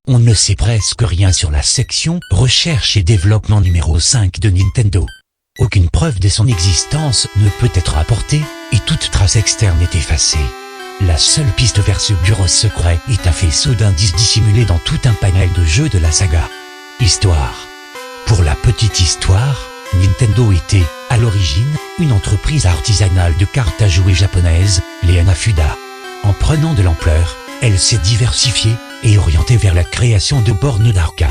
on ne sait presque rien sur la section recherche et développement numéro 5 de Nintendo. Aucune preuve de son existence ne peut être apportée, et toute trace externe est effacée. La seule piste vers ce bureau secret est un faisceau d'indices dissimulés dans tout un panel de jeux de la saga. Histoire. Pour la petite histoire, Nintendo était, à l'origine, une entreprise artisanale de cartes à jouer japonaise, les Hanafuda. En prenant de l'ampleur, elle s'est diversifiée et orientée vers la création de bornes d'arcade.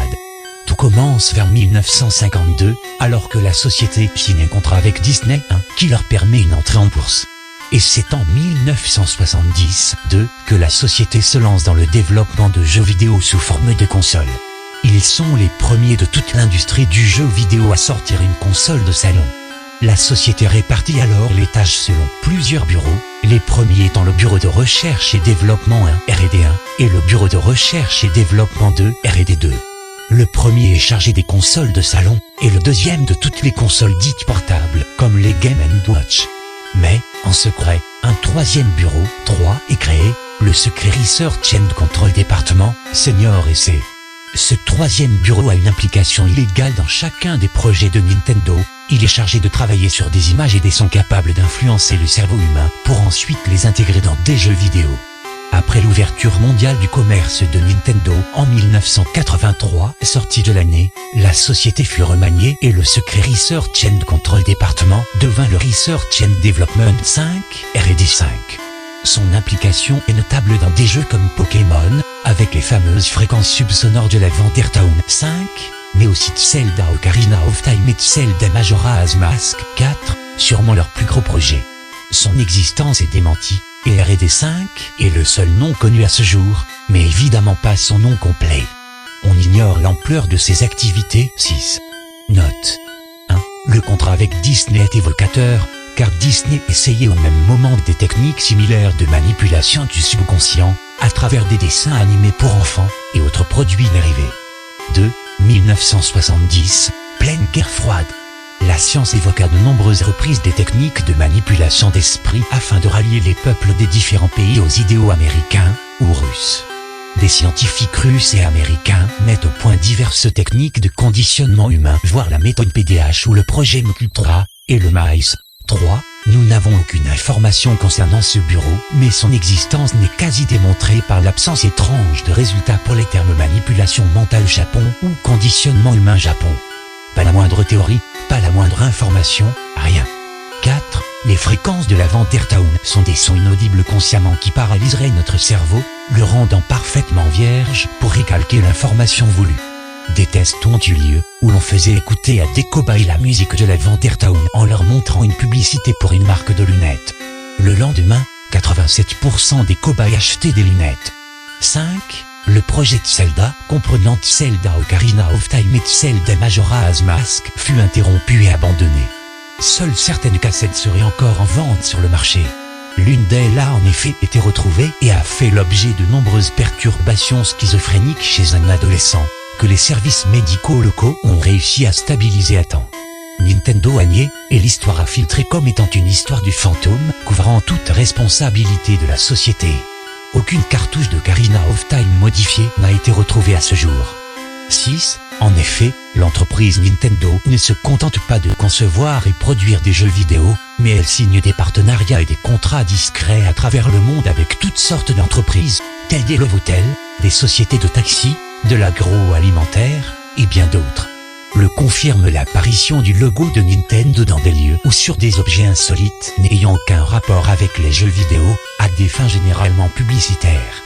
Tout commence vers 1952, alors que la société signe un contrat avec Disney, qui leur permet une entrée en bourse. Et c'est en 1970 que la société se lance dans le développement de jeux vidéo sous forme de console. Ils sont les premiers de toute l'industrie du jeu vidéo à sortir une console de salon. La société répartit alors les tâches selon plusieurs bureaux, les premiers étant le bureau de recherche et développement 1 R&D 1 et le bureau de recherche et développement 2 R&D 2. Le premier est chargé des consoles de salon et le deuxième de toutes les consoles dites portables, comme les Game & Watch. Mais, en secret, un troisième bureau, 3, est créé, le Secret Research and Control Department, Senior EC. Ce troisième bureau a une implication illégale dans chacun des projets de Nintendo. Il est chargé de travailler sur des images et des sons capables d'influencer le cerveau humain pour ensuite les intégrer dans des jeux vidéo. Après l'ouverture mondiale du commerce de Nintendo en 1983, sortie de l'année, la société fut remaniée et le Secret Research and Control Department devint le Research and Development 5, R&D 5. Son implication est notable dans des jeux comme Pokémon, avec les fameuses fréquences subsonores de la Vandertown 5, mais aussi Zelda Ocarina of Time et Zelda Majora's Mask 4, sûrement leur plus gros projet. Son existence est démentie, et R&D 5 est le seul nom connu à ce jour, mais évidemment pas son nom complet. On ignore l'ampleur de ses activités. 6. Note 1. Le contrat avec Disney est évocateur, car Disney essayait au même moment des techniques similaires de manipulation du subconscient, à travers des dessins animés pour enfants et autres produits dérivés. 2. 1970, pleine guerre froide. La science évoqua de nombreuses reprises des techniques de manipulation d'esprit afin de rallier les peuples des différents pays aux idéaux américains ou russes. Des scientifiques russes et américains mettent au point diverses techniques de conditionnement humain, voire la méthode PDH ou le projet MK3 et le MAIS. 3. Nous n'avons aucune information concernant ce bureau, mais son existence n'est quasi démontrée par l'absence étrange de résultats pour les termes manipulation mentale Japon ou conditionnement humain Japon. Pas la moindre théorie, pas la moindre information, rien. 4. Les fréquences de la Vandertown sont des sons inaudibles consciemment qui paralyseraient notre cerveau, le rendant parfaitement vierge pour récalquer l'information voulue. Des tests ont eu lieu, où l'on faisait écouter à des cobayes la musique de la Vandertown en leur montrant une publicité pour une marque de lunettes. Le lendemain, 87% des cobayes achetaient des lunettes. 5. Le projet de Zelda, comprenant Zelda Ocarina of Time et Zelda Majora's Mask, fut interrompu et abandonné. Seules certaines cassettes seraient encore en vente sur le marché. L'une d'elles a en effet été retrouvée et a fait l'objet de nombreuses perturbations schizophréniques chez un adolescent, que les services médicaux locaux ont réussi à stabiliser à temps. Nintendo a nié, et l'histoire a filtré comme étant une histoire du fantôme, couvrant toute responsabilité de la société. Aucune cartouche d'Ocarina of Time modifiée n'a été retrouvée à ce jour. 6. En effet, l'entreprise Nintendo ne se contente pas de concevoir et produire des jeux vidéo, mais elle signe des partenariats et des contrats discrets à travers le monde avec toutes sortes d'entreprises, telles des love hotels, des sociétés de taxi, de l'agroalimentaire, et bien d'autres. Le confirme l'apparition du logo de Nintendo dans des lieux ou sur des objets insolites n'ayant aucun rapport avec les jeux vidéo, à des fins généralement publicitaires.